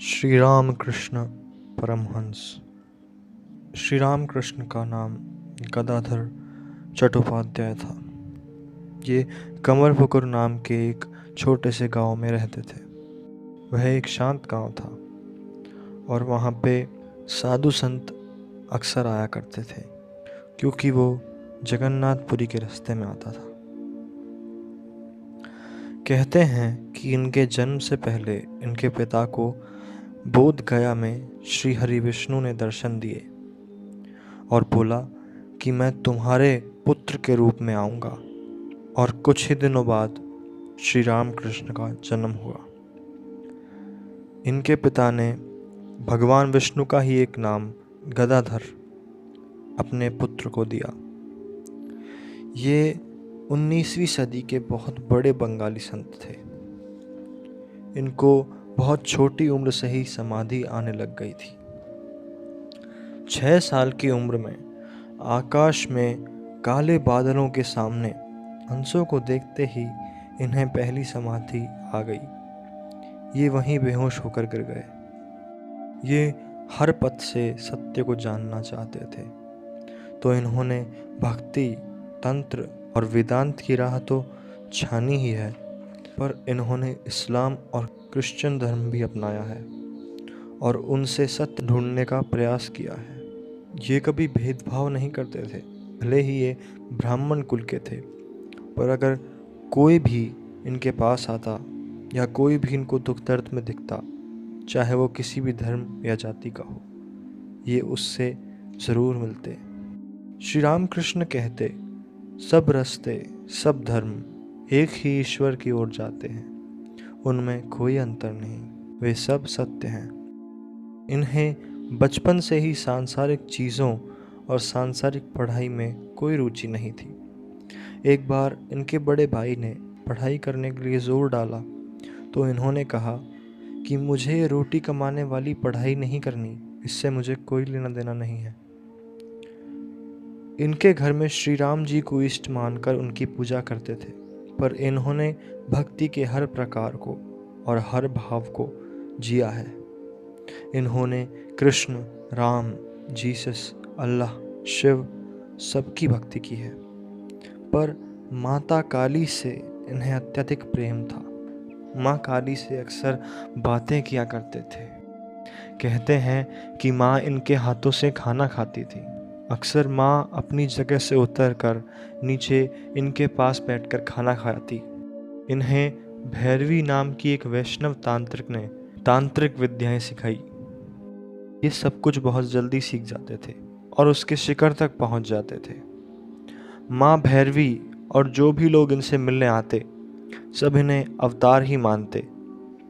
श्री राम कृष्ण परमहंस। श्री राम कृष्ण का नाम गदाधर चट्टोपाध्याय था। ये कमरपुकुर नाम के एक छोटे से गांव में रहते थे। वह एक शांत गांव था और वहाँ पे साधु संत अक्सर आया करते थे, क्योंकि वो जगन्नाथपुरी के रास्ते में आता था। कहते हैं कि इनके जन्म से पहले इनके पिता को बोध गया में श्री हरि विष्णु ने दर्शन दिए और बोला कि मैं तुम्हारे पुत्र के रूप में आऊँगा। और कुछ ही दिनों बाद श्री राम कृष्ण का जन्म हुआ। इनके पिता ने भगवान विष्णु का ही एक नाम गदाधर अपने पुत्र को दिया। ये 19वीं सदी के बहुत बड़े बंगाली संत थे। इनको बहुत छोटी उम्र से ही समाधि आने लग गई थी। 6 साल की उम्र में आकाश में काले बादलों के सामने हंसों को देखते ही इन्हें पहली समाधि आ गई। ये वहीं बेहोश होकर गिर गए। ये हर पथ से सत्य को जानना चाहते थे, तो इन्होंने भक्ति, तंत्र और वेदांत की राह तो छानी ही है, पर इन्होंने इस्लाम और क्रिश्चियन धर्म भी अपनाया है और उनसे सत्य ढूंढने का प्रयास किया है। ये कभी भेदभाव नहीं करते थे। भले ही ये ब्राह्मण कुल के थे, पर अगर कोई भी इनके पास आता या कोई भी इनको दुख दर्द में दिखता, चाहे वो किसी भी धर्म या जाति का हो, ये उससे ज़रूर मिलते। श्री राम कृष्ण कहते, सब रास्ते, सब धर्म एक ही ईश्वर की ओर जाते हैं, उनमें कोई अंतर नहीं, वे सब सत्य हैं। इन्हें बचपन से ही सांसारिक चीज़ों और सांसारिक पढ़ाई में कोई रुचि नहीं थी। एक बार इनके बड़े भाई ने पढ़ाई करने के लिए ज़ोर डाला तो इन्होंने कहा कि मुझे ये रोटी कमाने वाली पढ़ाई नहीं करनी, इससे मुझे कोई लेना देना नहीं है। इनके घर में श्री राम जी को इष्ट मानकर उनकी पूजा करते थे, पर इन्होंने भक्ति के हर प्रकार को और हर भाव को जिया है। इन्होंने कृष्ण, राम, जीसस, अल्लाह, शिव सबकी भक्ति की है, पर माता काली से इन्हें अत्यधिक प्रेम था। माँ काली से अक्सर बातें किया करते थे। कहते हैं कि माँ इनके हाथों से खाना खाती थी। अक्सर माँ अपनी जगह से उतरकर नीचे इनके पास बैठकर खाना खाती। इन्हें भैरवी नाम की एक वैष्णव तांत्रिक ने तांत्रिक विद्याएं सिखाई। ये सब कुछ बहुत जल्दी सीख जाते थे और उसके शिखर तक पहुंच जाते थे। माँ भैरवी और जो भी लोग इनसे मिलने आते, सब इन्हें अवतार ही मानते,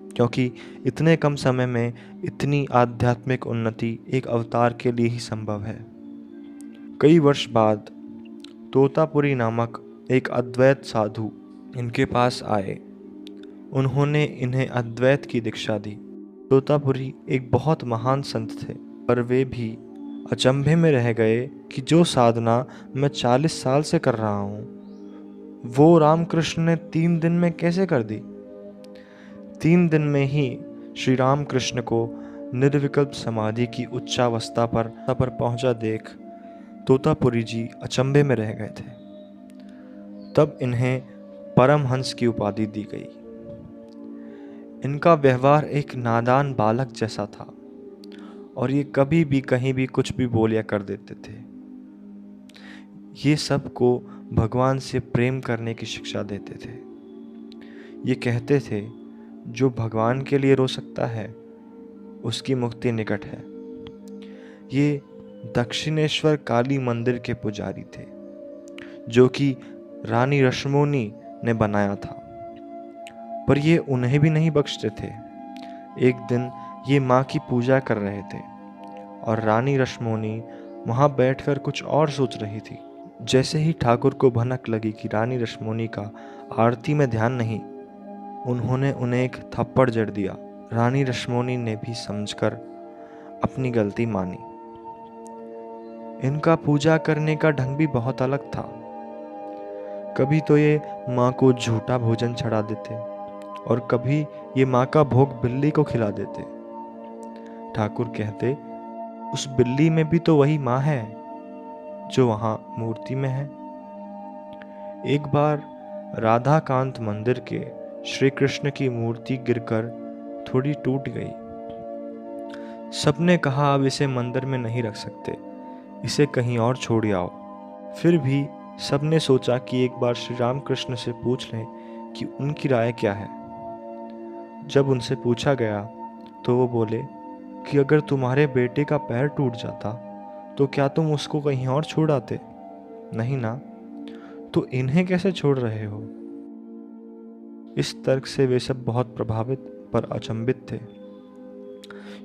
क्योंकि इतने कम समय में इतनी आध्यात्मिक उन्नति एक अवतार के लिए ही संभव है। कई वर्ष बाद तोतापुरी नामक एक अद्वैत साधु इनके पास आए। उन्होंने इन्हें अद्वैत की दीक्षा दी। तोतापुरी एक बहुत महान संत थे, पर वे भी अचंभे में रह गए कि जो साधना मैं 40 साल से कर रहा हूँ, वो रामकृष्ण ने 3 दिन में कैसे कर दी। 3 दिन में ही श्री राम कृष्ण को निर्विकल्प समाधि की उच्चावस्था पर पहुंचा देख तोतापुरी जी अचंभे में रह गए थे। तब इन्हें परमहंस की उपाधि दी गई। इनका व्यवहार एक नादान बालक जैसा था और ये कभी भी कहीं भी कुछ भी बोलिया कर देते थे। ये सबको भगवान से प्रेम करने की शिक्षा देते थे। ये कहते थे, जो भगवान के लिए रो सकता है उसकी मुक्ति निकट है। ये दक्षिणेश्वर काली मंदिर के पुजारी थे, जो कि रानी रश्मोनी ने बनाया था, पर ये उन्हें भी नहीं बख्शते थे। एक दिन ये माँ की पूजा कर रहे थे और रानी रश्मोनी वहाँ बैठकर कुछ और सोच रही थी। जैसे ही ठाकुर को भनक लगी कि रानी रश्मोनी का आरती में ध्यान नहीं, उन्होंने उन्हें एक थप्पड़ जड़ दिया। रानी रश्मोनी ने भी समझकर अपनी गलती मानी। इनका पूजा करने का ढंग भी बहुत अलग था। कभी तो ये माँ को झूठा भोजन चढ़ा देते और कभी ये माँ का भोग बिल्ली को खिला देते। ठाकुर कहते, उस बिल्ली में भी तो वही माँ है जो वहाँ मूर्ति में है। एक बार राधाकांत मंदिर के श्री कृष्ण की मूर्ति गिरकर थोड़ी टूट गई। सबने कहा अब इसे मंदिर में नहीं रख सकते, इसे कहीं और छोड़ आओ। फिर भी सबने सोचा कि एक बार श्री रामकृष्ण से पूछ लें कि उनकी राय क्या है। जब उनसे पूछा गया तो वो बोले कि अगर तुम्हारे बेटे का पैर टूट जाता तो क्या तुम उसको कहीं और छोड़ आते? नहीं ना, तो इन्हें कैसे छोड़ रहे हो? इस तर्क से वे सब बहुत प्रभावित पर अचंभित थे।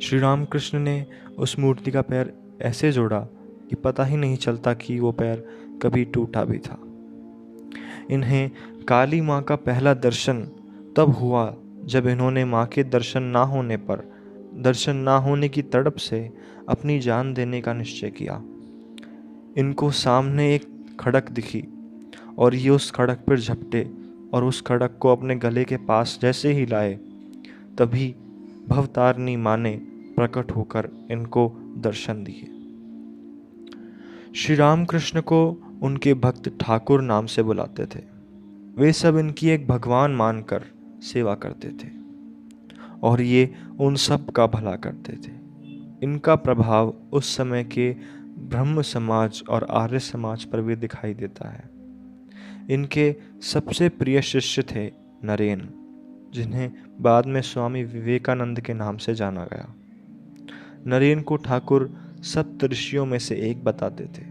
श्री रामकृष्ण ने उस मूर्ति का पैर ऐसे जोड़ा कि पता ही नहीं चलता कि वो पैर कभी टूटा भी था। इन्हें काली माँ का पहला दर्शन तब हुआ जब इन्होंने माँ के दर्शन ना होने की तड़प से अपनी जान देने का निश्चय किया। इनको सामने एक खड़क दिखी और ये उस खड़क पर झपटे और उस खड़क को अपने गले के पास जैसे ही लाए, तभी भवतारिणी माँ ने प्रकट होकर इनको दर्शन दिए। श्री रामकृष्ण को उनके भक्त ठाकुर नाम से बुलाते थे। वे सब इनकी एक भगवान मानकर सेवा करते थे और ये उन सब का भला करते थे। इनका प्रभाव उस समय के ब्रह्म समाज और आर्य समाज पर भी दिखाई देता है। इनके सबसे प्रिय शिष्य थे नरेन, जिन्हें बाद में स्वामी विवेकानंद के नाम से जाना गया। नरेन को ठाकुर सप्तऋषियों में से एक बताते थे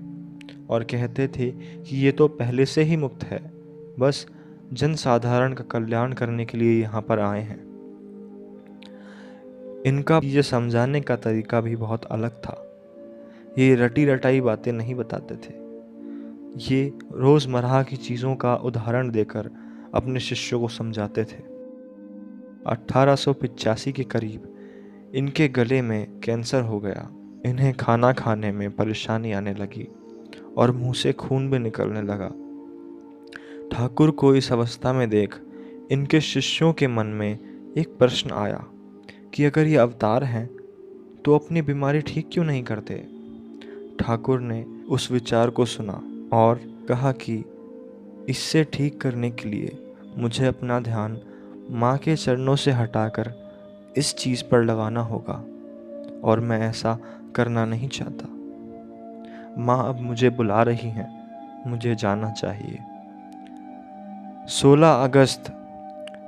और कहते थे कि ये तो पहले से ही मुक्त है, बस जनसाधारण का कल्याण करने के लिए यहाँ पर आए हैं। इनका ये समझाने का तरीका भी बहुत अलग था। ये रटी रटाई बातें नहीं बताते थे। ये रोज़मर्रा की चीज़ों का उदाहरण देकर अपने शिष्यों को समझाते थे। 1885 के करीब इनके गले में कैंसर हो गया। इन्हें खाना खाने में परेशानी आने लगी और मुंह से खून भी निकलने लगा। ठाकुर को इस अवस्था में देख इनके शिष्यों के मन में एक प्रश्न आया कि अगर ये अवतार हैं तो अपनी बीमारी ठीक क्यों नहीं करते? ठाकुर ने उस विचार को सुना और कहा कि इससे ठीक करने के लिए मुझे अपना ध्यान माँ के चरणों से हटाकर इस चीज़ पर लगाना होगा और मैं ऐसा करना नहीं चाहता। माँ अब मुझे बुला रही हैं, मुझे जाना चाहिए। 16 अगस्त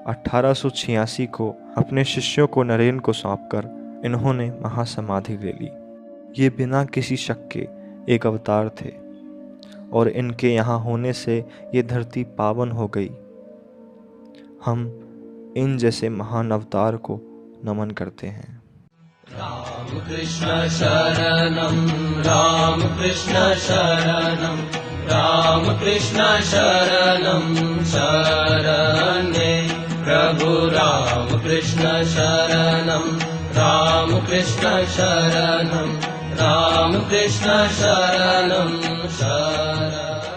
1886 को अपने शिष्यों को नरेन को सौंपकर इन्होंने महासमाधि ले ली। ये बिना किसी शक के एक अवतार थे और इनके यहाँ होने से ये धरती पावन हो गई। हम इन जैसे महान अवतार को नमन करते हैं। राम कृष्ण शरणम राम कृष्ण शरणम राम कृष्ण शरणम शरणे प्रभु राम कृष्ण शरणम राम कृष्ण शरणम राम कृष्ण शरणम शरण